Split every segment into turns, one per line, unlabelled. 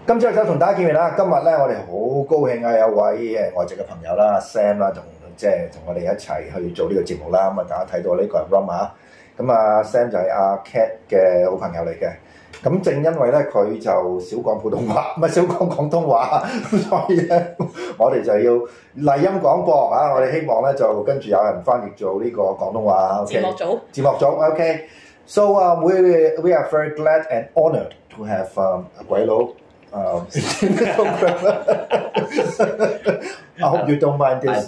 今朝有酒同大家見面啦！今日咧，我哋好高興啊，有位外籍嘅朋友啦 ，Sam 啦，同我哋一齊去做呢個節目啦。咁啊，大家睇到呢個係 Rum 啊，咁啊 Sam 就係阿 Cat 嘅好朋友嚟嘅。咁正因為咧佢就少講普通話，唔係少講廣東話，所以咧我哋就要麗音廣播啊！我哋希望咧就跟住有人翻譯做呢個廣東話。
字幕組。
字幕組 ，OK。So we are very glad and honoured to have 鬼佬。in the program. I hope you don't mind this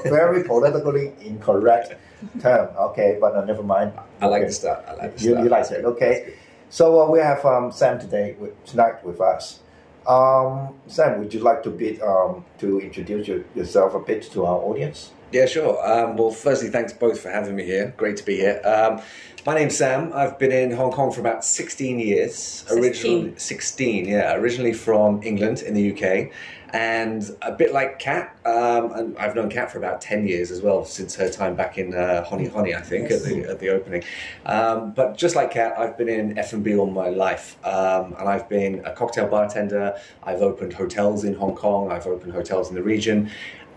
very politically incorrect term. Okay, but never mind.
I like the start.
You like it, okay? So we have Sam tonight with us. Sam, would you like to introduce yourself a bit to our audience?
Yeah, sure. Well, firstly, thanks both for having me here. Great to be here. My name's Sam. I've been in Hong Kong for about 16 years. 16, yeah. Originally from England in the UK. And a bit like Kat, and I've known Kat for about 10 years as well, since her time back in Honey, I think, at the opening. But just like Kat, I've been in F&B all my life. And I've been a cocktail bartender. I've opened hotels in Hong Kong. I've opened hotels in the region.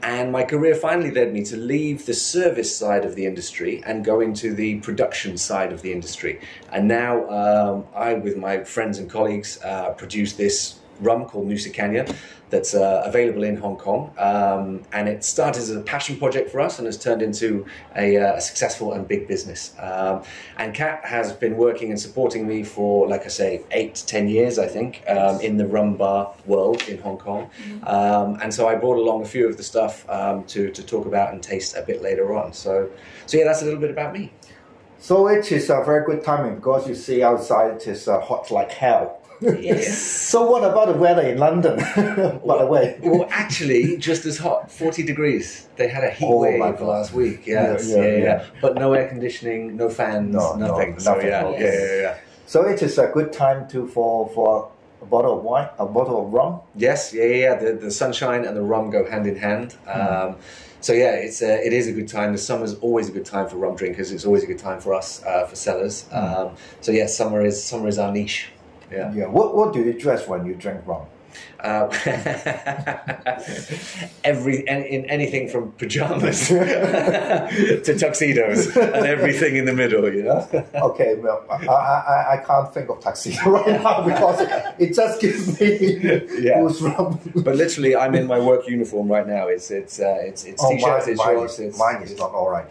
And my career finally led me to leave the service side of the industry and go into the production side of the industry. And now I, with my friends and colleagues, produce this rum called Nusa Caña that's available in Hong Kong. And it started as a passion project for us and has turned into a successful and big business. And Kat has been working and supporting me for, like I say, 8 to 10 years, I think, in the rum bar world in Hong Kong. And so I brought along a few of the stuff to talk about and taste a bit later on. So yeah, that's a little bit about me.
So it is a very good timing because you see outside it is hot like hell.
Yes.
So what about the weather in London, by the way?
Well, actually, just as hot, 40 degrees. They had a heat wave last week. Yeah. But no air conditioning, no fans, nothing. So, yeah. So it is a good time for a bottle of wine, a bottle of rum? Yes, The sunshine and the rum go hand in hand. So yeah, it is a good time. The summer's always a good time for rum drinkers. It's always a good time for us, for sellers. So yeah, summer is our niche.
Yeah. What do you dress when you drink rum?
Anything from pajamas to tuxedos and everything in the middle, you know.
Okay, well, I can't think of tuxedo right now because it just gives me goosebumps.
But literally, I'm in my work uniform right now. It's t-shirts, it's shorts.
Mine is not all right.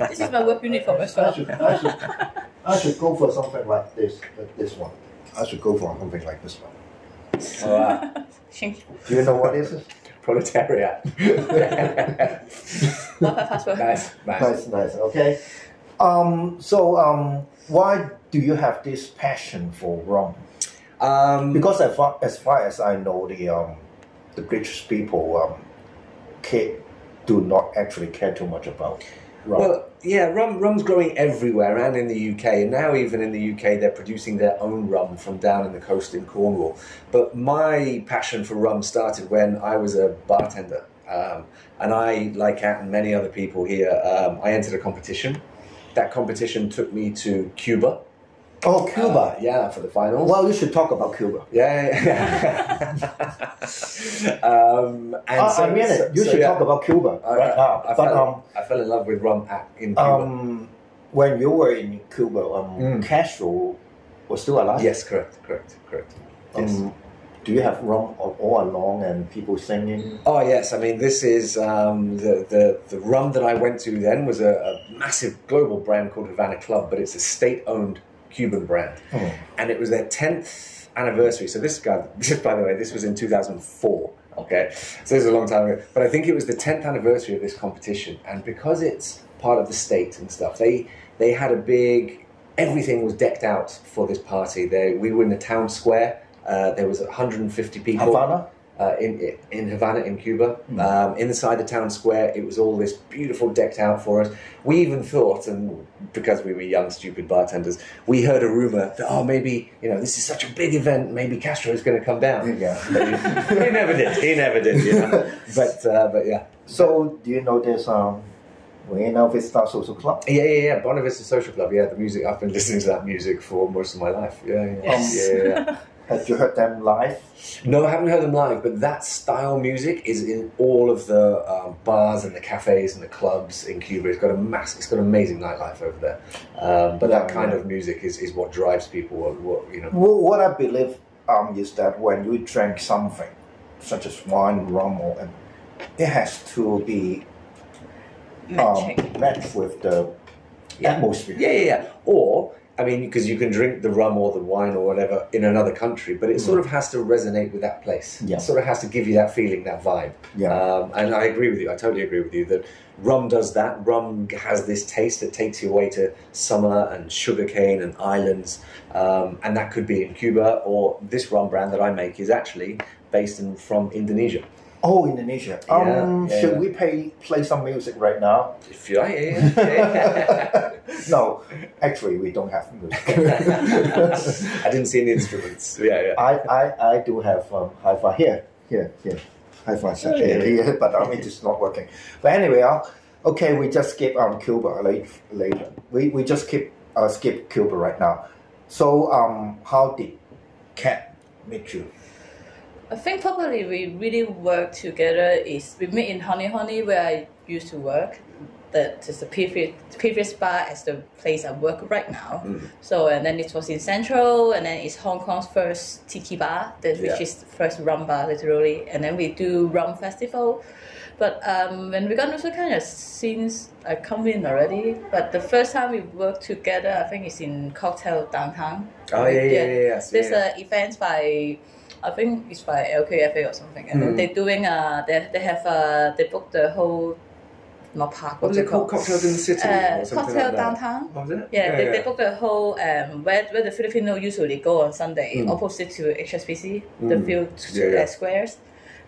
This is my work uniform as well.
I should go for something like this one. I should go for something like this one. Do you know what this is?
Proletariat.
Nice. Okay. So why do you have this passion for rum? Because as far as I know, the British people do not actually care too much about rum.
Well, yeah, rum's growing everywhere and in the UK. And now even in the UK, they're producing their own rum from down in the coast in Cornwall. But my passion for rum started when I was a bartender. And I, like Kat and many other people here, I entered a competition. That competition took me to Cuba.
Oh, Cuba.
Yeah, for the finals.
Well, you should talk about Cuba.
Yeah.
You should talk about Cuba right now.
I fell in love with rum in Cuba.
When you were in Cuba, Castro was still alive?
Yes, correct. Yes.
Do you have rum all along and people singing?
Oh yes, I mean this is the rum that I went to then was a massive global brand called Havana Club, but it's a state-owned Cuban brand, and it was their 10th anniversary. So this guy, by the way, this was in 2004. Okay, so this is a long time ago. But I think it was the 10th anniversary of this competition, and because it's part of the state and stuff, they had a big. Everything was decked out for this party. We were in the town square. There was 150 people.
Havana?
In Havana, in Cuba. Inside the town square, it was all this beautiful decked out for us. We even thought, and because we were young, stupid bartenders, we heard a rumor that, maybe, this is such a big event, maybe Castro is going to come down.
Yeah.
He never did, you know. But yeah.
So, do you know this Buena Vista Social Club?
Yeah. Buena Vista Social Club, yeah, the music. I've been listening to that music for most of my life. Yeah.
Have you heard them live?
No, I haven't heard them live, but that style music is in all of the bars and the cafes and the clubs in Cuba. It's got amazing nightlife over there. But that kind of music is what drives people.
What I believe is that when you drink something, such as wine, rum, it has to be matched with the atmosphere.
Yeah. Or, I mean, because you can drink the rum or the wine or whatever in another country, but it sort of has to resonate with that place.
Yeah.
It sort of has to give you that feeling, that vibe.
Yeah.
And I agree with you. I totally agree with you that rum does that. Rum has this taste that takes you away to summer and sugarcane and islands. And that could be in Cuba, or this rum brand that I make is actually based from Indonesia.
Oh, Indonesia. Should we play some music right now?
If you like, yeah.
No, actually, we don't have music.
I didn't see any instruments. Yeah.
I do have hi-fi here. Hi-fi section here, but it's not working. But anyway, okay, we just skip Cuba later. We just skip Cuba right now. So, how did Cat meet you?
I think probably we really work together is we met in Honey, where I used to work. That is the previous bar as the place I work right now. So, and then it was in Central, and then it's Hong Kong's first tiki bar, which is the first rum bar, literally. And then we do rum festival. But when we got into Caña, since I come in already, but the first time we worked together, I think it's in Cocktail Downtown.
Oh, yeah.
There's an event by, I think it's by LKFA or something, and then they're doing they booked the whole park.
What's it called? Cocktails in the City? Or something
Cocktail
like that.
Downtown.
Oh, is it?
Yeah, they booked the whole where the Filipino usually go on Sunday, opposite to HSBC, the few squares.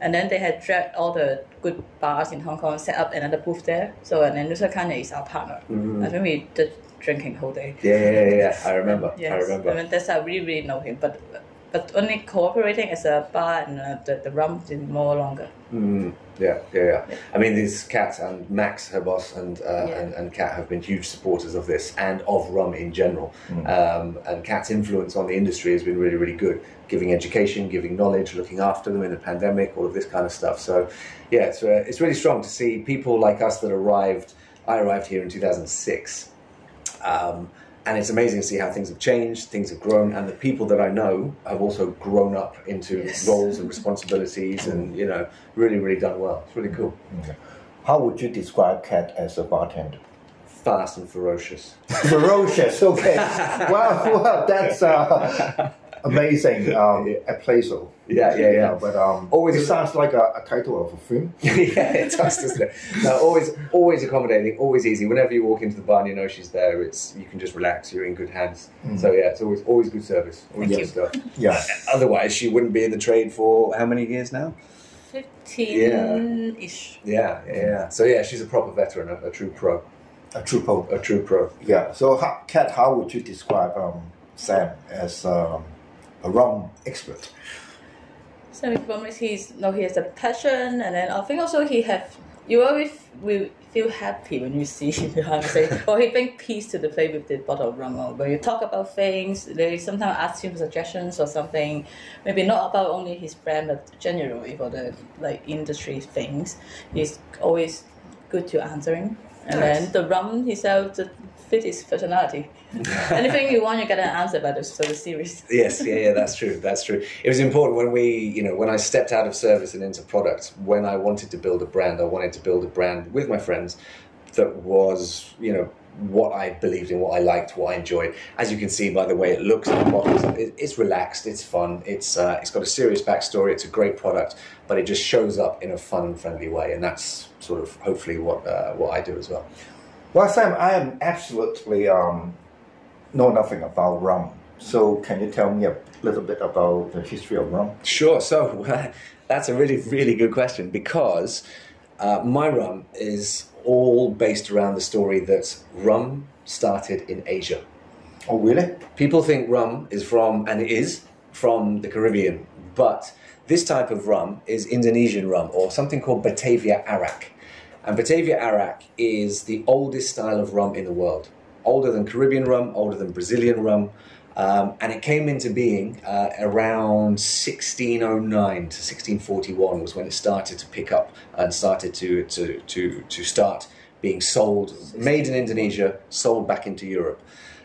And then they had dragged all the good bars in Hong Kong, set up another booth there. So, and then Nusa Caña is our partner. I think we did drinking whole day.
Yeah. I remember.
Yes.
I remember.
I mean, that's how we really know him. But only cooperating as a bar and the rum is more longer.
Yeah. I mean, these Kat and Max, her boss, and Kat have been huge supporters of this and of rum in general. And Kat's influence on the industry has been really, really good, giving education, giving knowledge, looking after them in the pandemic, all of this kind of stuff. So, yeah, it's really strong to see people like us that arrived. I arrived here in 2006. And it's amazing to see how things have changed, things have grown, and the people that I know have also grown up into roles and responsibilities and, really, really done well. It's really cool.
Okay. How would you describe Cat as a bartender?
Fast and ferocious.
Ferocious, okay. Well, that's amazing appraisal.
Yeah.
But
always
it sounds like a title of a film.
Yeah, it does, doesn't it? No, always accommodating, always easy. Whenever you walk into the bar and you know she's there, you can just relax. You're in good hands. So yeah, it's always good service. Always good stuff.
Yeah.
Otherwise, she wouldn't be in the trade for how many years now?
15-ish.
Yeah. So yeah, she's a proper veteran, a true pro.
A true pro. Yeah. So, Kat, how would you describe Sam as a rum expert?
So from it, he has a passion, and then I think also you always will feel happy when you see him. Or he brings peace to the play with the bottle of rum. Or when you talk about things, they sometimes ask him suggestions or something, maybe not about only his brand, but generally for the industry things. He's always good to answering. And then the rum himself fit his personality. Anything you want, you get an answer about the series.
Yes, that's true. It was important when I stepped out of service and into product, when I wanted to build a brand, I wanted to build a brand with my friends that was, what I believed in, what I liked, what I enjoyed. As you can see by the way it looks in the bottles, it's relaxed, it's fun, it's got a serious backstory, it's a great product, but it just shows up in a fun and friendly way, and that's sort of hopefully what I do as well.
Well, Sam, I am absolutely know nothing about rum. So can you tell me a little bit about the history of rum?
Sure. So that's a really, really good question, because my rum is all based around the story that rum started in Asia.
Oh, really?
People think rum is from the Caribbean, but this type of rum is Indonesian rum, or something called Batavia Arak. And Batavia Arak is the oldest style of rum in the world. Older than Caribbean rum, older than Brazilian rum. And it came into being around 1609 to 1641 was when it started to pick up and started to start being sold, made in Indonesia, sold back into Europe.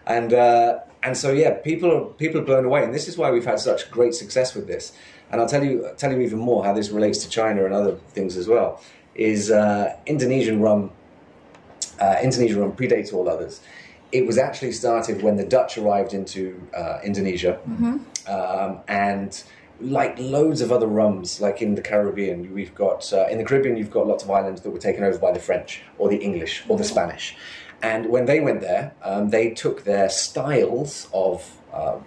And so yeah, people are blown away, and this is why we've had such great success with this. And I'll tell you even more how this relates to China and other things as well. Is Indonesian rum predates all others. It was actually started when the Dutch arrived into Indonesia, and like loads of other rums, like in the Caribbean, we've got in the Caribbean you've got lots of islands that were taken over by the French or the English or the Spanish. And when they went there, they took their styles of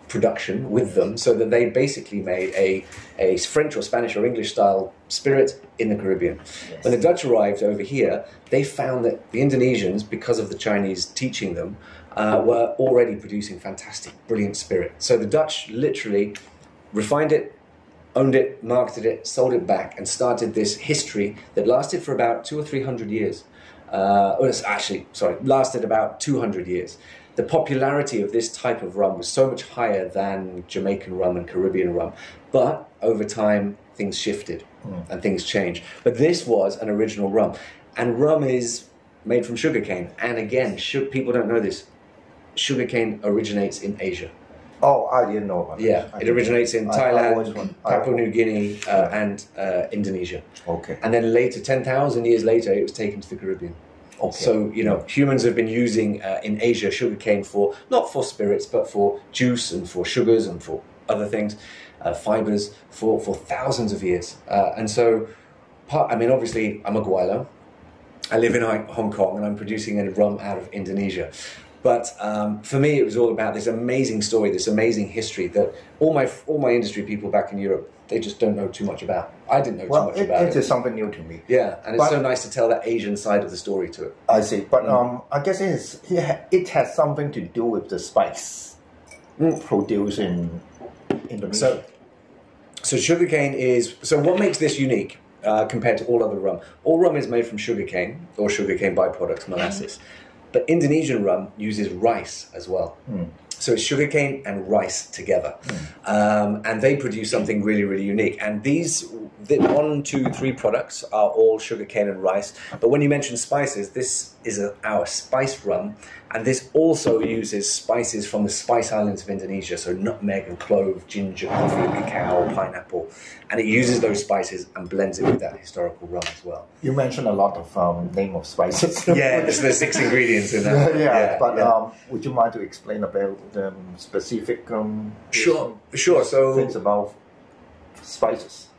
production with them, so that they basically made a French or Spanish or English style spirit in the Caribbean. Yes. When the Dutch arrived over here, they found that the Indonesians, because of the Chinese teaching them, were already producing fantastic, brilliant spirit. So the Dutch literally refined it, owned it, marketed it, sold it back, and started this history that lasted for about 200 or 300 years. Lasted about 200 years. The popularity of this type of rum was so much higher than Jamaican rum and Caribbean rum, but over time things shifted and things changed. But this was an original rum, and rum is made from sugarcane. And again, people don't know this. Sugarcane originates in Asia.
Oh, I didn't know about that.
Yeah, it originates in Thailand, Papua New Guinea, and Indonesia.
Okay.
And then later, 10,000 years later, it was taken to the Caribbean. Okay. So, humans have been using in Asia sugarcane not for spirits, but for juice and for sugars and for other things, fibers, for thousands of years. And so, obviously, I'm a Gweilo. I live in Hong Kong, and I'm producing a rum out of Indonesia. But for me, it was all about this amazing story, this amazing history that all my industry people back in Europe, they just don't know too much about. I didn't know too much about it.
It is something new to me.
Yeah, and it's so nice to tell that Asian side of the story to it.
I see, but I guess it has something to do with the spice produced in Indonesia.
So sugarcane is... So what makes this unique compared to all other rum? All rum is made from sugarcane or sugarcane byproducts, molasses. But Indonesian rum uses rice as well. So it's sugarcane and rice together. And they produce something really, really unique. And these 1, 2, 3 products are all sugarcane and rice. But when you mention spices, this is our spice rum. And this also uses spices from the Spice Islands of Indonesia. So nutmeg and clove, ginger, coffee, cacao, pineapple. And it uses those spices and blends it with that historical rum as well.
You mentioned a lot of name of spices.
Yeah, there's 6 ingredients in that.
Would you mind to explain about the specific
Sure. So
things about spices?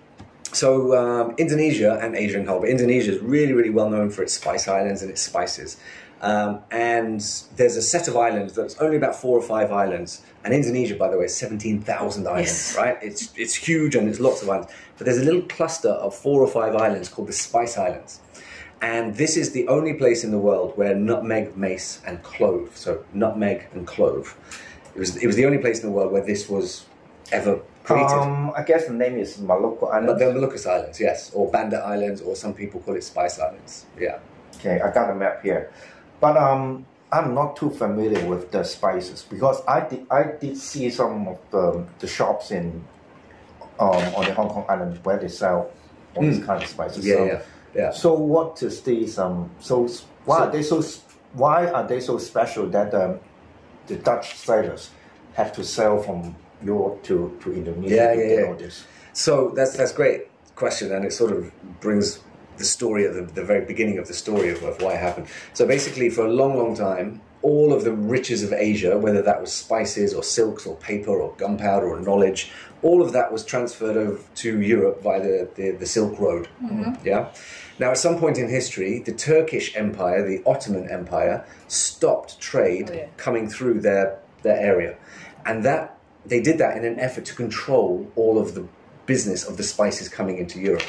So Indonesia and Asia in whole, but Indonesia is really, really well known for its spice islands and its spices. And there's a set of islands that's only about 4 or 5 islands. And Indonesia, by the way, is 17,000 islands, right? It's huge and it's lots of islands. But there's a little cluster of 4 or 5 islands called the Spice Islands. And this is the only place in the world where nutmeg, mace, and clove, so nutmeg and clove, it was the only place in the world where this was ever created.
I guess the name is Maluku Islands.
But the Moluccas Islands, yes, or Banda Islands, or some people call it Spice Islands, yeah.
Okay, I got a map here. But I'm not too familiar with the spices because I did see some of the shops on the Hong Kong island where they sell all these kind of spices.
Yeah.
So what is these? Why are they so special that the Dutch sailors have to sail from Europe to Indonesia to get all this?
So that's a great question, and it sort of brings the story at the very beginning of the story of why it happened. So basically, for a long, long time, all of the riches of Asia, whether that was spices or silks or paper or gunpowder or knowledge, all of that was transferred over to Europe via the Silk Road. Yeah. Now, at some point in history, the Turkish Empire, the Ottoman Empire, stopped trade coming through their area, and that they did that in an effort to control all of the business of the spices coming into Europe.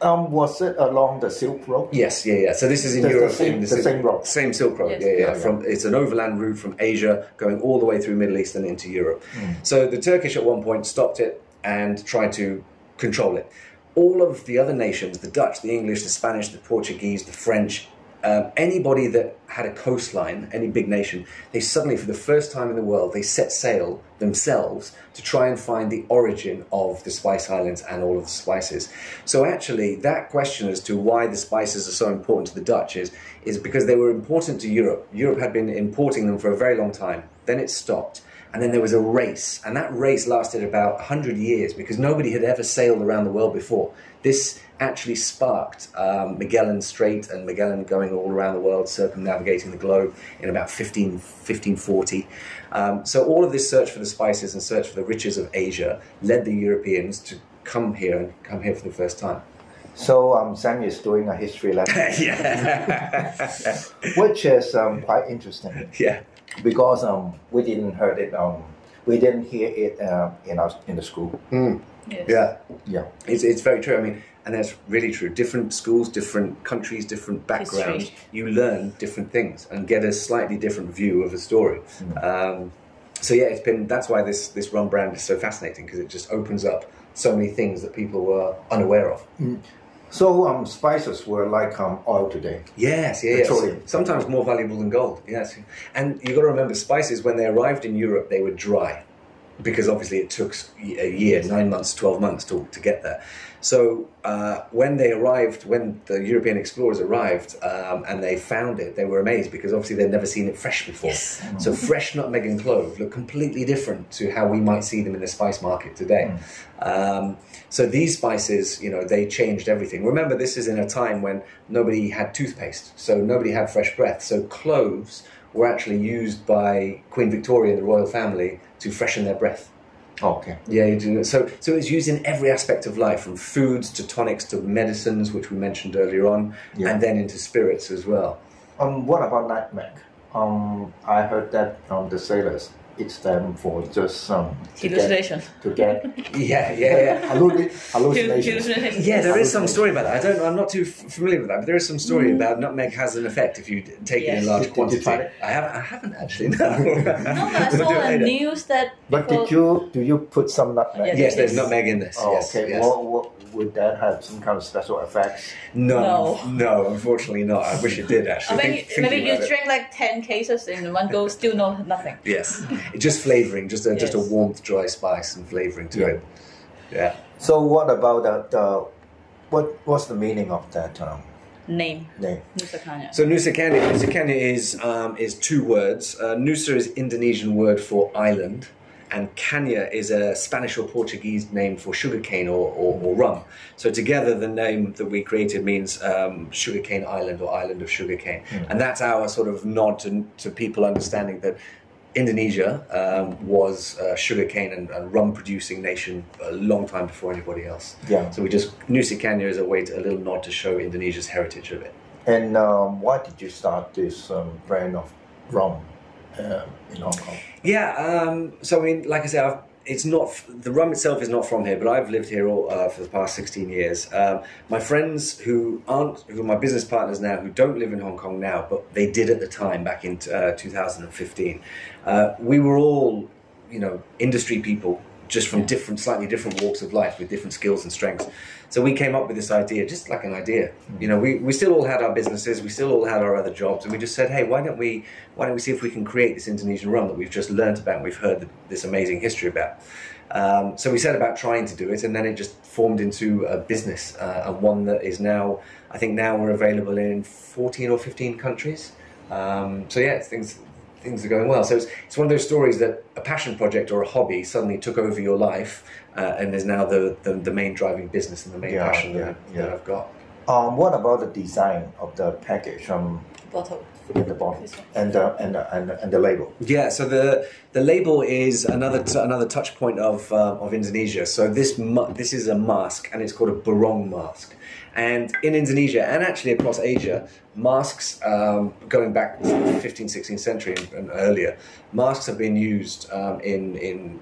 Was it along the Silk Road?
Yes, yeah. So this is in Europe.
The same road.
Same Silk Road,
yes.
It's an overland route from Asia going all the way through Middle East and into Europe. So the Turkish at one point stopped it and tried to control it. All of the other nations, the Dutch, the English, the Spanish, the Portuguese, the French, anybody that had a coastline, any big nation, they suddenly, for the first time in the world, they set sail themselves to try and find the origin of the Spice Islands and all of the spices. So actually, that question as to why the spices are so important to the Dutch is because they were important to Europe. Europe had been importing them for a very long time. Then it stopped. And then there was a race, and that race lasted about 100 years because nobody had ever sailed around the world before. This actually sparked Magellan Strait and Magellan going all around the world, circumnavigating the globe in about 1540. So all of this search for the spices and search for the riches of Asia led the Europeans to come here for the first time.
So Sam is doing a history lesson, which is quite interesting.
Yeah.
Because we didn't heard it, we didn't hear it in the school.
Mm.
Yes.
Yeah.
It's very true. I mean, and that's really true. Different schools, different countries, different backgrounds.
History.
You learn different things and get a slightly different view of a story. So yeah, that's why this rum brand is so fascinating, because it just opens up so many things that people were unaware of.
So spices were like oil today.
Yes.
Petroleum.
Sometimes more valuable than gold. Yes, and you've got to remember, spices, when they arrived in Europe, they were dry, because obviously it took a year, 9 months, 12 months to get there. So when the European explorers arrived and they found it, they were amazed, because obviously they'd never seen it fresh before.
Yes.
So fresh nutmeg and clove look completely different to how we might see them in the spice market today. So these spices, they changed everything. Remember, this is in a time when nobody had toothpaste, so nobody had fresh breath. So cloves were actually used by Queen Victoria and the royal family to freshen their breath.
Okay.
Yeah, you do. So it's used in every aspect of life, from foods to tonics to medicines, which we mentioned earlier on, and then into spirits as well.
What about nutmeg? I heard that the sailors eat them for just
Hallucination.
to get
Yeah.
hallucination.
Yeah, there is some story about that. I'm not too familiar with that, but there is some story about nutmeg has an effect if you take it in large
Did you
quantity.
try it?
I haven't actually. No.
No, I saw on news that.
But
people-
do you put some nutmeg?
Yeah,
Yes, there's nutmeg in this.
Oh,
Yes,
okay.
yes.
What would that have some kind of special effects?
No, unfortunately not. I wish it did actually.
I mean,
Thinking
maybe you
about it.
drink like 10 cases in one go, still nothing.
Yes, just flavouring, just a
Yes.
warmth, dry spice and flavouring to it. Yeah.
So what about what's the meaning of that
Name.
name?
Nusa Caña.
So Nusa Caña is two words. Nusa is Indonesian word for island, and Caña is a Spanish or Portuguese name for sugarcane or rum. So together, the name that we created means sugarcane island or island of sugarcane, and that's our sort of nod to people understanding that Indonesia was a sugarcane and rum producing nation a long time before anybody else.
Yeah.
So Nusa Caña is a little nod to show Indonesia's heritage of it.
And why did you start this brand of rum in Hong Kong?
Yeah, so I mean, like I said, the rum itself is not from here, but I've lived here for the past 16 years. My friends who are my business partners now, who don't live in Hong Kong now, but they did at the time back in 2015. We were all, industry people, just from slightly different walks of life with different skills and strengths. So we came up with this idea, just like an idea. We still all had our businesses, we still all had our other jobs, and we just said, hey, why don't we see if we can create this Indonesian rum that we've just learnt about and we've heard this amazing history about. So we set about trying to do it, and then it just formed into a business, and one that is now, I think now we're available in 14 or 15 countries. So yeah, things are going well. So it's one of those stories that a passion project or a hobby suddenly took over your life, and is now the main driving business and the main passion that I've got.
What about the design of the package?
Bottle.
In the bottle and the label.
Yeah, so the label is another touch point of Indonesia. So this is a mask, and it's called a Barong Mask. And in Indonesia, and actually across Asia, masks, going back to the 15th, 16th century and earlier, masks have been used in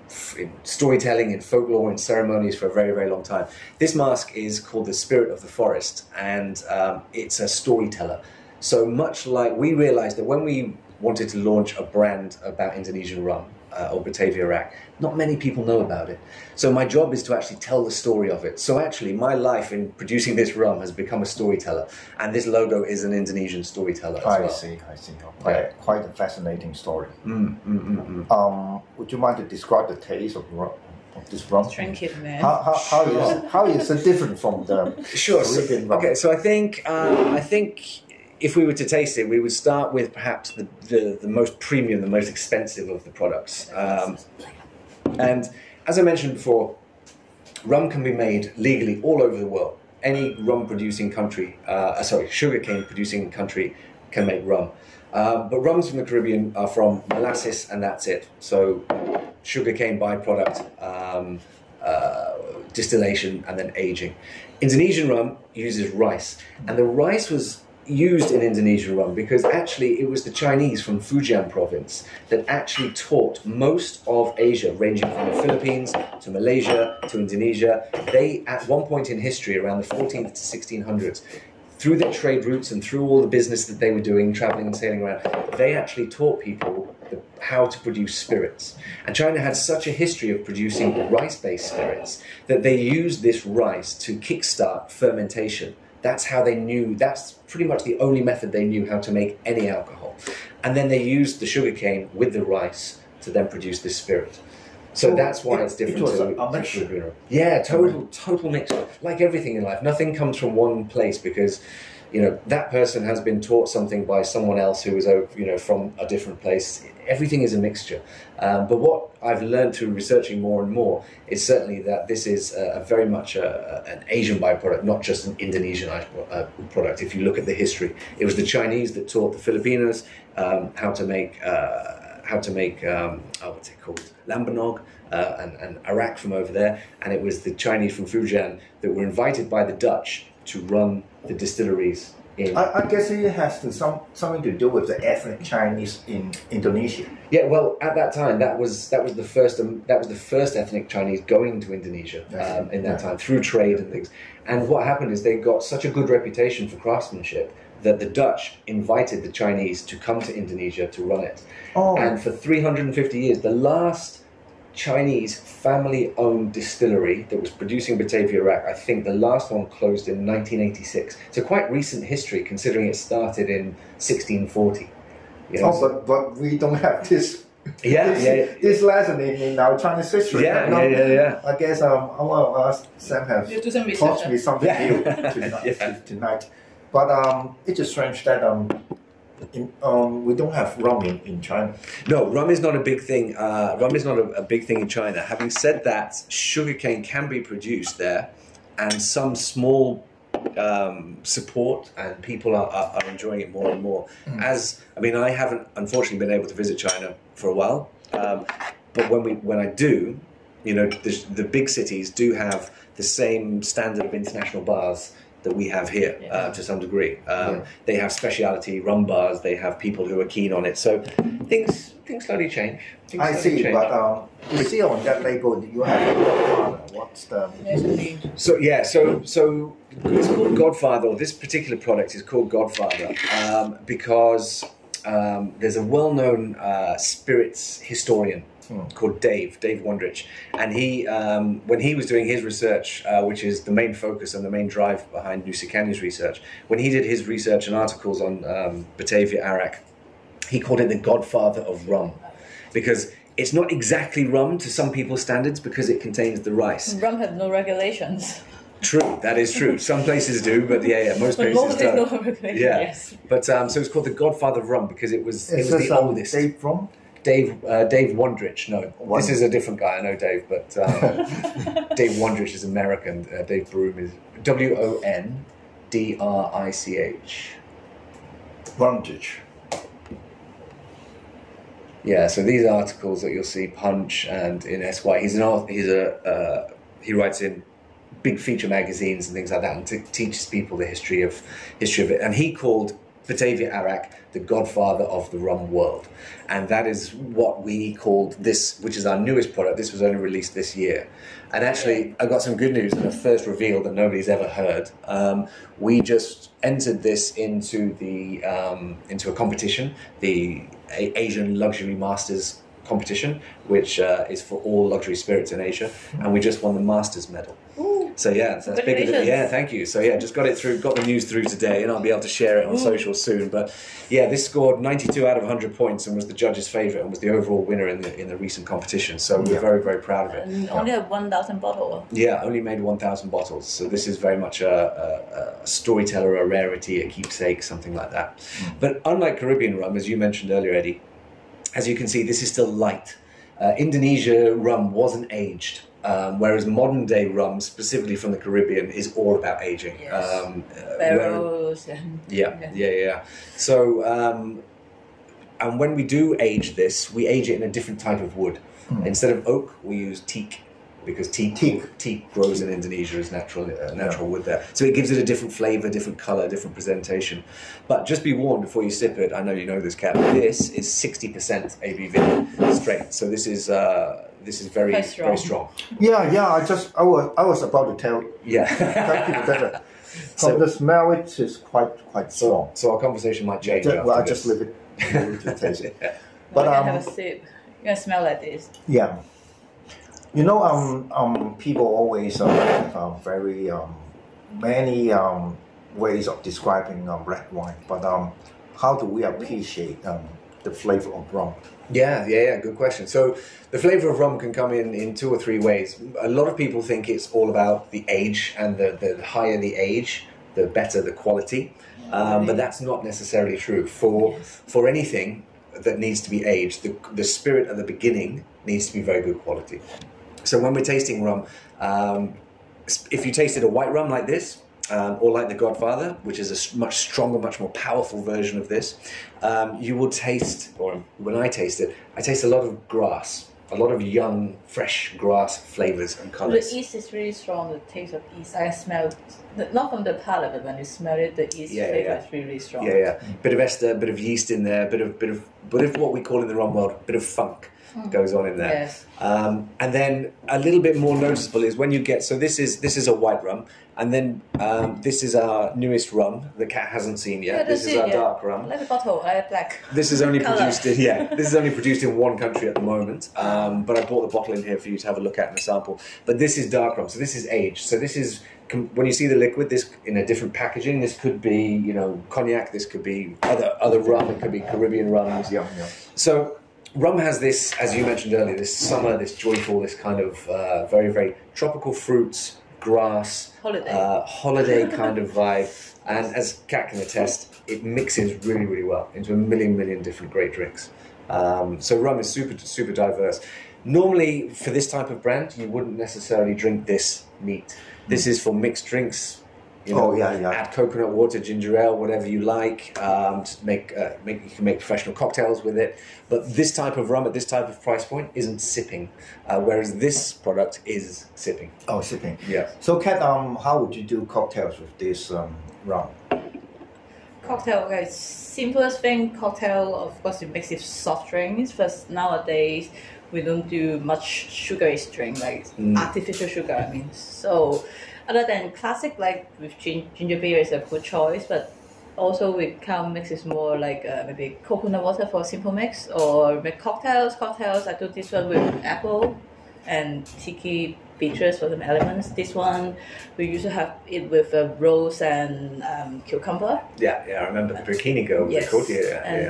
storytelling, in folklore, in ceremonies for a very, very long time. This mask is called the Spirit of the Forest, and it's a storyteller. So much like we realized that when we wanted to launch a brand about Indonesian rum, or Batavia Rack, not many people know about it. So my job is to actually tell the story of it. So actually my life in producing this rum has become a storyteller, and this logo is an Indonesian storyteller as well.
I see. Quite a fascinating story. Would you mind to describe the taste of this rum?
Drink it, man.
How is it different from the
Sure.
Caribbean rum?
Okay, so I think if we were to taste it, we would start with perhaps the most premium, the most expensive of the products. And as I mentioned before, rum can be made legally all over the world. Any rum-producing country, sugarcane producing country can make rum. But rums from the Caribbean are from molasses, and that's it. So sugarcane byproduct, distillation, and then aging. Indonesian rum uses rice, and the rice was used in Indonesian rum because actually it was the Chinese from Fujian province that actually taught most of Asia, ranging from the Philippines to Malaysia to Indonesia. They, at one point in history, around the 14th to 1600s, through their trade routes and through all the business that they were doing, traveling and sailing around, they actually taught people how to produce spirits. And China had such a history of producing rice-based spirits that they used this rice to kickstart fermentation. That's how they knew, that's pretty much the only method they knew how to make any alcohol. And then they used the sugarcane with the rice to then produce this spirit. So that's why it's different.
It was a mixture.
Yeah, total mixture. Like everything in life, nothing comes from one place because, you know, that person has been taught something by someone else who is, you know, from a different place. Everything is a mixture. But what I've learned through researching more and more is certainly that this is very much an Asian byproduct, not just an Indonesian product. If you look at the history, it was the Chinese that taught the Filipinos how to make what's it called, lambanog and arak from over there, and it was the Chinese from Fujian that were invited by the Dutch to run the distilleries.
I guess it has something to do with the ethnic Chinese in Indonesia.
Yeah, well, at that time, that was the first ethnic Chinese going to Indonesia in that time through trade and things. And what happened is they got such a good reputation for craftsmanship that the Dutch invited the Chinese to come to Indonesia to run it. Oh. And for 350 years, the last Chinese family-owned distillery that was producing Batavia Rack, I think the last one closed in 1986. It's a quite recent history considering it started in 1640. You know?
Oh, but we don't have this. This lesson in our Chinese history.
Yeah.
I guess Sam has taught me something new tonight. But it's just strange that we don't have rum in China.
No, rum is not a big thing. Rum is not a big thing in China. Having said that, sugarcane can be produced there, and some small support, and people are enjoying it more and more. I haven't unfortunately been able to visit China for a while, but when I do, you know, the big cities do have the same standard of international bars that we have here to some degree. They have specialty rum bars. They have people who are keen on it. So things slowly change.
I see, but you see on that label you have a Godfather. What's the?
So it's called Godfather. Or this particular product is called Godfather because there's a well-known spirits historian called Dave Wondrich, and he when he was doing his research, which is the main focus and the main drive behind Nusa Caña's research, when he did his research and articles on Batavia Arak, he called it the Godfather of rum, because it's not exactly rum to some people's standards because it contains the rice.
Rum have no regulations.
True, that is true. Some places do, but most places don't.
No regulations.
Yeah,
yes.
But so it's called the Godfather of rum because it was the oldest.
Dave from?
Dave Wondrich. No, this is a different guy. I know Dave, but Dave Wondrich is American. Dave Broom is Wondrich.
Wondrich.
Yeah. So these articles that you'll see, Punch and in SY, he writes in big feature magazines and things like that, and teaches people the history of it. And he called Batavia Arak the Godfather of the rum world, and that is what we called this, which is our newest product. This was only released this year, and actually I got some good news and a first reveal that nobody's ever heard. We just entered this into a competition, the Asian Luxury Masters competition, which is for all luxury spirits in Asia, and we just won the Masters medal.
Ooh,
so yeah, that's bigger than, yeah, thank you. So yeah, just got the news through today, and I'll be able to share it on social soon. But yeah, this scored 92 out of 100 points and was the judges' favourite and was the overall winner in the recent competition. So we're very, very proud of it.
And only have 1,000 bottles.
Yeah, only made 1,000 bottles. So this is very much a storyteller, a rarity, a keepsake, something like that. But unlike Caribbean rum, as you mentioned earlier, Eddie, as you can see, this is still light. Indonesia rum wasn't aged, whereas modern day rum, specifically from the Caribbean, is all about aging.
Yes. Barrels.
Yeah. So, and when we do age this, we age it in a different type of wood. Instead of oak, we use teak, because teak grows in Indonesia as natural wood there. So it gives it a different flavour, different colour, different presentation. But just be warned before you sip it, I know you know this, Kat, this is 60% ABV straight. So this is very strong.
Yeah. I was about to tell.
Yeah.
Thank you for that. From the smell, it is quite strong.
So our conversation might change.
Well, I just leave it to taste it.
But have a sip. You can smell like this.
Yeah. You know, people always have very many ways of describing red wine, but how do we appreciate the flavor of rum?
Yeah, good question. So the flavour of rum can come in 2 or 3 ways. A lot of people think it's all about the age, and the higher the age, the better the quality. But that's not necessarily true. For anything that needs to be aged, the spirit at the beginning needs to be very good quality. So when we're tasting rum, if you tasted a white rum like this, or like the Godfather, which is a much stronger, much more powerful version of this, you will taste, or when I taste it, I taste a lot of grass, a lot of young, fresh grass flavours and colours.
The yeast is really strong, the taste of yeast. I smell, not from the palate, but when you smell it, the yeast flavour is really strong.
Yeah. Bit of ester, bit of yeast in there, bit of what we call in the rum world, bit of funk. Goes on in there.
Yes.
And then a little bit more noticeable is when you get, so this is a white rum, and then this is our newest rum that Kat hasn't seen yet. This is our dark rum.
I like the bottle, I like black.
This is only produced in one country at the moment, but I brought the bottle in here for you to have a look at in a sample. But this is dark rum, so this is aged. So this is, when you see the liquid, this in a different packaging, this could be, cognac, this could be other rum, it could be Caribbean rums.
Yeah.
So rum has this, as you mentioned earlier, this summer, this joyful, this kind of very, very tropical fruits, grass, holiday kind of vibe. And as Kat can attest, it mixes really, really well into a million different great drinks. So rum is super, super diverse. Normally, for this type of brand, you wouldn't necessarily drink this neat. This is for mixed drinks. Add coconut water, ginger ale, whatever you like. You can make professional cocktails with it. But this type of rum at this type of price point isn't sipping, whereas this product is sipping.
Oh, sipping.
Yeah.
So, Kat, how would you do cocktails with this rum?
Cocktail, okay, simplest thing, cocktail, of course, you mix it soft drinks, but nowadays we don't do much sugary drink, like artificial sugar, I mean. So, other than classic, like with ginger beer is a good choice, but also we can mix it more like maybe coconut water for a simple mix, or make cocktails. I do this one with apple and tiki bitters for some elements. This one we usually have it with rose and cucumber.
Yeah, I remember the bikini girl.
Yes,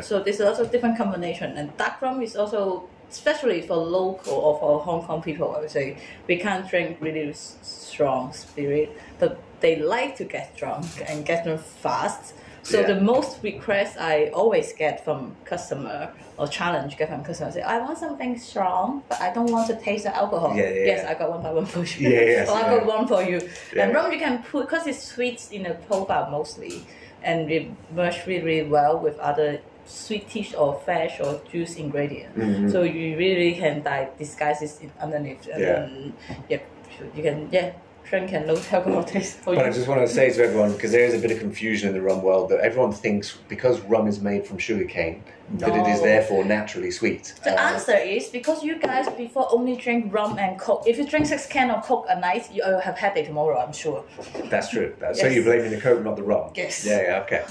so there's lots of different combination. And dark rum is also, especially for local or for Hong Kong people, I would say, we can't drink really strong spirit, but they like to get drunk and get them fast. So the most request I always get from customer or challenge get from customer say, I want something strong, but I don't want to taste the alcohol. Yes, I got one by one for you. I got one for you. And rum you can put, because it's sweet in the profile mostly, and it merge really, really well with other sweetish or fresh or juice ingredient. So you really can disguise this underneath. And then, you can drink and no alcohol taste.
But I just want to say to everyone, because there is a bit of confusion in the rum world, that everyone thinks because rum is made from sugarcane, that it is therefore naturally sweet.
The answer is because you guys before only drink rum and Coke. If you drink 6 cans of Coke a night, you will have headache tomorrow, I'm sure.
That's true. So you're blaming the Coke, not the rum?
Yes.
Okay.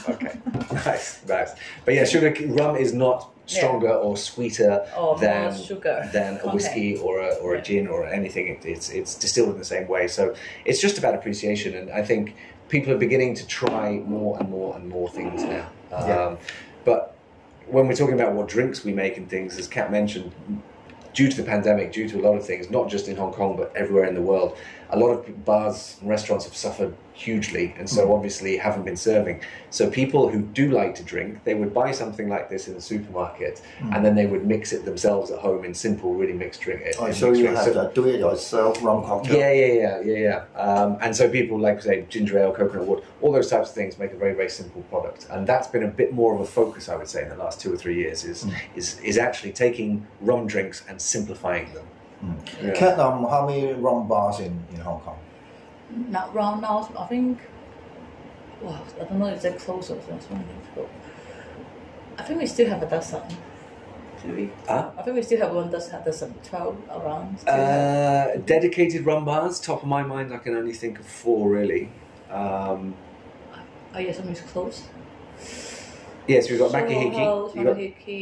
Nice. But yeah, rum is not stronger or sweeter
or
than
sugar
than a whiskey or a gin or anything. It's distilled in the same way. So it's just about appreciation, and I think people are beginning to try more and more and more things now. But when we're talking about what drinks we make and things, as Kat mentioned, due to the pandemic, due to a lot of things, not just in Hong Kong but everywhere in the world, a lot of bars and restaurants have suffered hugely, and so obviously haven't been serving. So people who do like to drink, they would buy something like this in the supermarket, and then they would mix it themselves at home in simple, really mixed drink.
So you have to do it yourself, rum cocktail.
Yeah. And so people like, say, ginger ale, coconut water, all those types of things make a very, very simple product. And that's been a bit more of a focus, I would say, in the last 2 or 3 years, is actually taking rum drinks and simplifying them.
Kat, how many rum bars in Hong Kong?
Not wrong now, I think. Wow, I don't know if they're close or something. I think we still have a dozen. Do we? I think we still have one dozen, 12 around.
Dedicated rum bars, top of my mind, I can only think of 4 really.
Oh yeah, something's close.
Yes, we've got Makihiki, you've got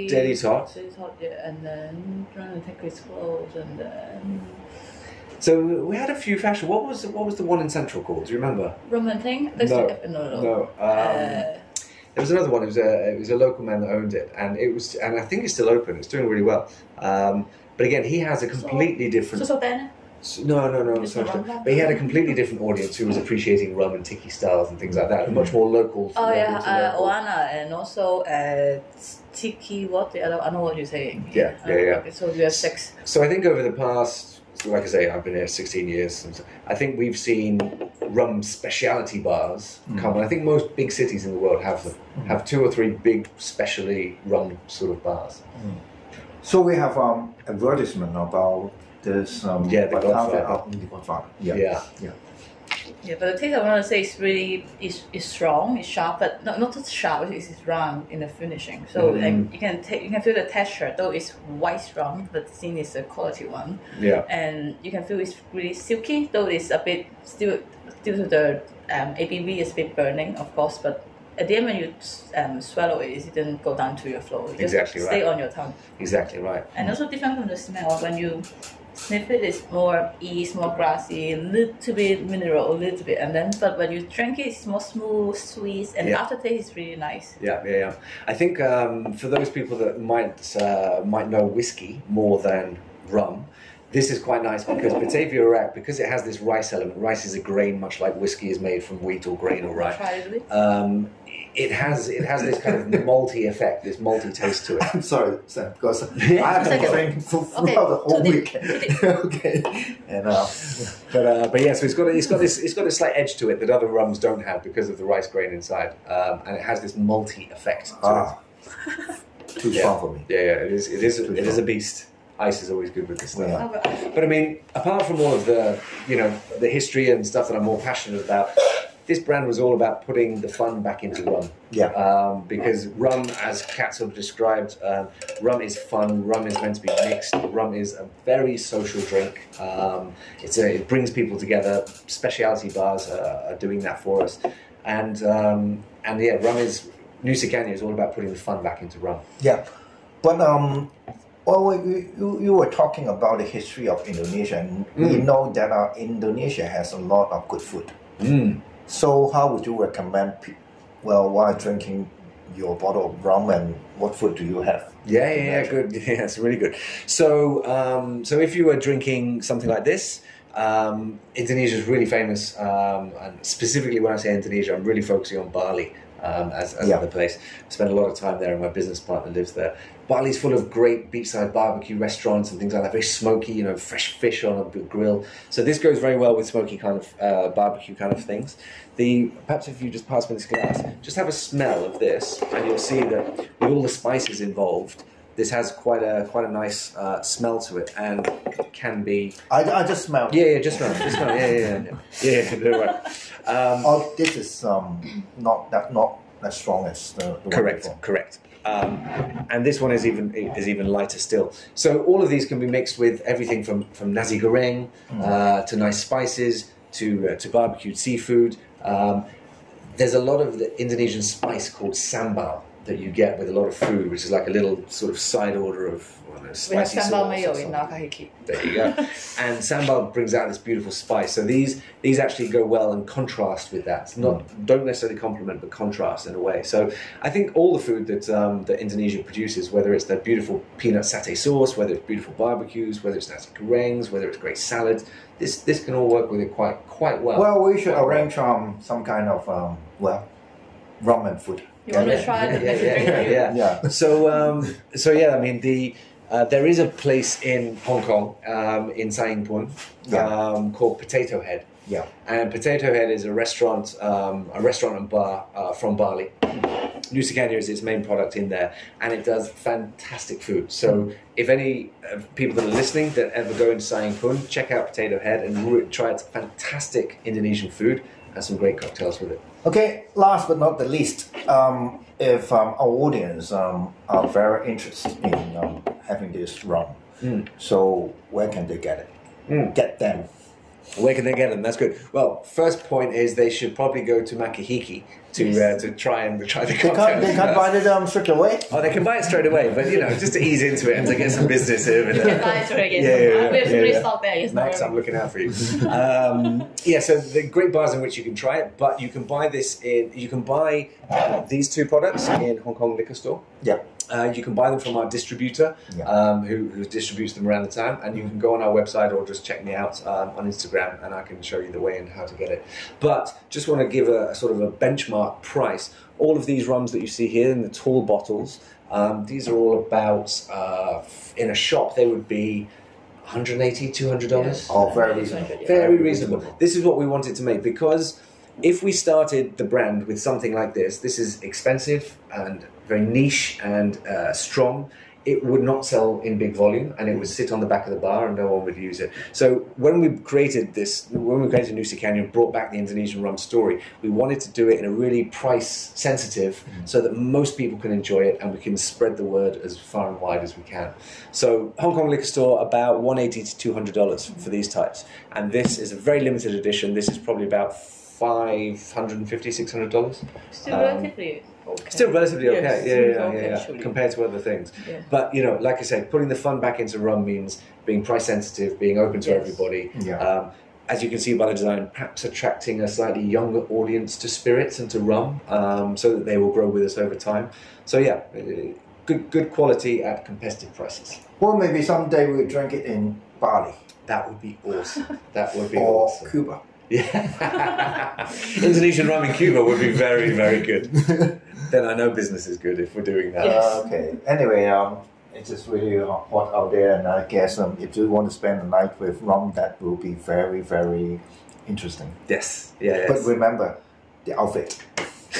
Daily Tot.
Yeah, and then trying to think it's close, and then.
So we had a few fashion. What was the one in Central called? Do you remember?
Roman thing?
No. There was another one. It was a local man that owned it, and I think it's still open. It's doing really well. But again, he has a completely different. No. But he had a completely different audience who was appreciating rum and tiki styles and things like that, and much more local.
Oana, and also tiki. What the other? I know what you're saying.
Yeah.
So you have 6.
So I think over the past. Like I say, I've been here 16 years. I think we've seen rum specialty bars come, and I think most big cities in the world have them. Have 2 or 3 big specialty rum sort of bars.
So we have advertisement about this.
The Godfather.
Yeah, but the taste I want to say is really is strong, it's sharp, but not just sharp. It's round in the finishing. So you can feel the texture. Though it's white rum, but the thing is a quality one.
Yeah.
And you can feel it's really silky. Though it's a bit still due to the ABV is a bit burning, of course. But at the end when you swallow it, it didn't go down to your throat. It just stay on your tongue.
Exactly right.
And also different from the smell when you. Sniff it is more ease, more grassy, a little bit mineral, a little bit, and then but when you drink it, it's more smooth, sweet, and aftertaste is really nice.
Yeah. I think for those people that might know whiskey more than rum, this is quite nice because Batavia Iraq, because it has this rice element. Rice is a grain, much like whiskey is made from wheat or grain or rye. It has this kind of malty effect, this malty taste to it.
I'm sorry, Sam, because I have been drinking throughout the whole week. Okay, and
but yeah, so it's got this slight edge to it that other rums don't have because of the rice grain inside, and it has this malty effect to it.
Too strong for me.
Yeah, it is a beast. Ice is always good with this stuff. Yeah. But I mean, apart from all of the history and stuff that I'm more passionate about. This brand was all about putting the fun back into rum.
Yeah.
Because rum, as Kat sort of described, rum is fun. Rum is meant to be mixed. Rum is a very social drink. It brings people together. Specialty bars are doing that for us. And rum is Nusa Caña is all about putting the fun back into rum.
Yeah, but you were talking about the history of Indonesia, and we know that Indonesia has a lot of good food. So how would you recommend, while drinking your bottle of rum, and what food do you have?
Yeah, good. Yeah, it's really good. So if you were drinking something like this, Indonesia is really famous, and specifically when I say Indonesia, I'm really focusing on Bali as another place. I spend a lot of time there, and my business partner lives there. Bali's full of great beachside barbecue restaurants and things like that, very smoky, fresh fish on a big grill. So this goes very well with smoky kind of barbecue kind of things. Perhaps if you just pass me this glass, just have a smell of this, and you'll see that with all the spices involved, this has quite a nice smell to it, and can be.
I just smelled.
Yeah, just smell. Yeah. Right.
This is not as strong as the
correct.
One
correct. And this one is even lighter still. So all of these can be mixed with everything from nasi goreng to nice spices to barbecued seafood. There's a lot of the Indonesian spice called sambal, that you get with a lot of food, which is like a little sort of side order of spicy
we have
sauce.
sambal mayo in our kahiki.
There you go. And sambal brings out this beautiful spice. So these actually go well and contrast with that. Don't necessarily complement, but contrast in a way. So I think all the food that Indonesia produces, whether it's their beautiful peanut satay sauce, whether it's beautiful barbecues, whether it's nasi gorengs, whether it's great salads, this can all work with it quite well.
Well, we should arrange some kind of ramen food.
You want to try the vegetarian?
Yeah. So yeah, I mean there is a place in Hong Kong in Sai Ying Pun called Potato Head.
Yeah.
And Potato Head is a restaurant and bar from Bali. Nusa Caña is its main product in there, and it does fantastic food. So if any people that are listening that ever go into Sai Ying Pun, check out Potato Head and try its fantastic Indonesian food and some great cocktails with it.
Okay, last but not the least, if our audience are very interested in having this rum, so where can they get it? Get them.
Where can they get them? That's good. Well, first point is they should probably go to Makahiki to try the cocktails.
They can't buy it straight away?
Oh, they can buy it straight away, but just to ease into it and to get some business here.
You can buy it straight away. We have some restock there.
Max, I'm looking out for you. So the great bars in which you can try it, but you can buy these two products in Hong Kong liquor store.
Yeah.
You can buy them from our distributor, who distributes them around the town, and you can go on our website or just check me out on Instagram, and I can show you the way and how to get it. But just want to give a sort of a benchmark price. All of these rums that you see here in the tall bottles, these are all about, in a shop, they would be $180, $200.
Oh, very reasonable.
Very reasonable. This is what we wanted to make, because if we started the brand with something like this is expensive and very niche and strong. It would not sell in big volume, and it would sit on the back of the bar and no one would use it. So when we created Nusa Caña and brought back the Indonesian rum story, we wanted to do it in a really price sensitive so that most people can enjoy it and we can spread the word as far and wide as we can. So Hong Kong liquor store, about $180 to $200 for these types. And this is a very limited edition. This is probably about $550, $600.
Still relatively okay.
Still relatively okay.
Yes,
Yeah. Compared to other things.
Yeah.
But like I say, putting the fun back into rum means being price sensitive, being open to everybody.
Yeah.
As you can see by the design, perhaps attracting a slightly younger audience to spirits and to rum, so that they will grow with us over time. So yeah, good quality at competitive prices.
Well, maybe someday we'll drink it in Bali.
That would be awesome. That would be
or
awesome.
Cuba.
Yeah. Indonesian rum in Cuba would be very, very good. Then I know business is good if we're doing that.
Okay. Anyway, it's just really hot out there, and I guess if you want to spend the night with rum, that will be very, very interesting.
Yes. Yeah.
But remember the outfit.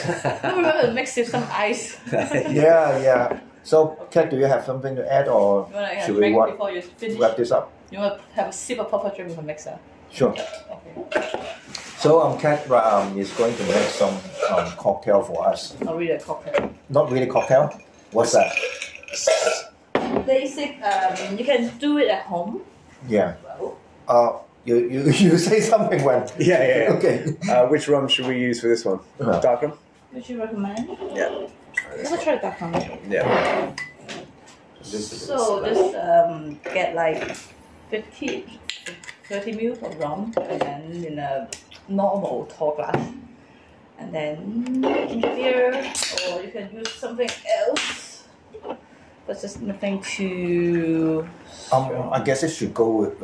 Don't remember to mix with some ice.
Yeah. So, Kat, do you have something to add, or
You want to
should
drink
we
before you finish?
wrap this up?
You want to have a sip of proper drink with a mixer?
Sure.
Okay.
So, Kat is going to make some cocktail for us.
Not really a cocktail.
Not really cocktail? What's that?
Basic, you can do it at home.
Yeah.
Well,
You say something when...
Yeah.
Okay.
Which rum should we use for this one? Dark rum?
would you recommend?
Yeah.
Let's try that one.
Yeah.
So just get like 30 ml of rum, and then in a normal tall glass, and then ginger beer, or you can use something else, but just nothing too.
I guess it should go with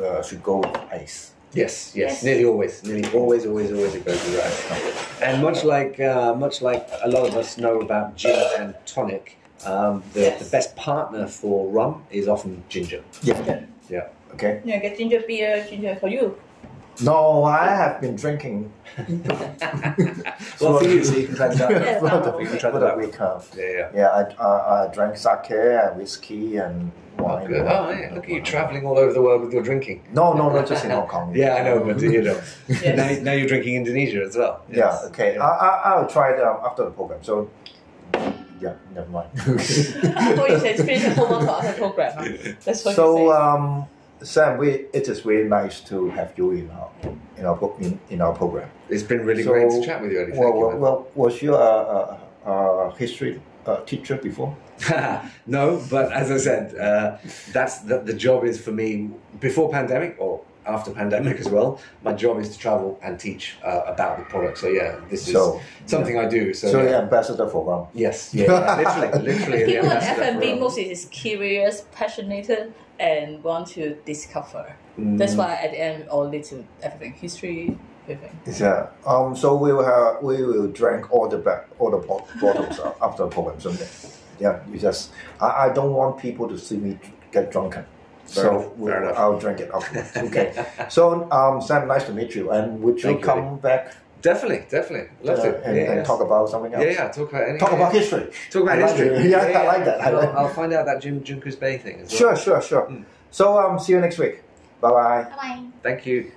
ice.
Yes. Nearly always it goes with ice. And much like a lot of us know about gin and tonic, the best partner for rum is often ginger.
Yeah. Okay.
Yeah, get ginger beer, ginger for you.
No, I have been drinking.
Well, for you, so you can try that.
Yes,
For the week. Yeah, I drank sake and whiskey and wine.
Good. Oh, yeah. Look at you travelling all over the world with your drinking.
No, not just in Hong Kong.
Yeah, I know, but
Yes.
now you're drinking Indonesia as well.
Yeah, okay.
Yeah.
I'll try it after the program. So, yeah, never mind.
I thought you said finish the whole bottle after the program. Huh? That's what you
So,
say.
Sam, it is really nice to have you in our program.
It's been really great to chat with you, Eddie.
Was you a history teacher before?
No, but as I said, that's the job is for me before pandemic or after pandemic as well. My job is to travel and teach about the product. So yeah, this is something I do. So
you're ambassador for rum.
Yes, literally.
People at F&B mostly is curious, passionate, and want to discover. That's why at the end all lead to everything, history, everything.
Yeah. So we will drink all the bottles after the program someday. Yeah. I don't want people to see me get drunken. So I'll drink it afterwards. Okay. So Sam, nice to meet you. And would you come back?
Definitely. Love to.
And talk about something else.
Yeah. Talk about anything.
Talk about history.
Talk about history.
Yeah, I like that.
I'll find out that Junkers Bay thing as well.
Sure. So see you next week. Bye-bye.
Bye-bye.
Thank you.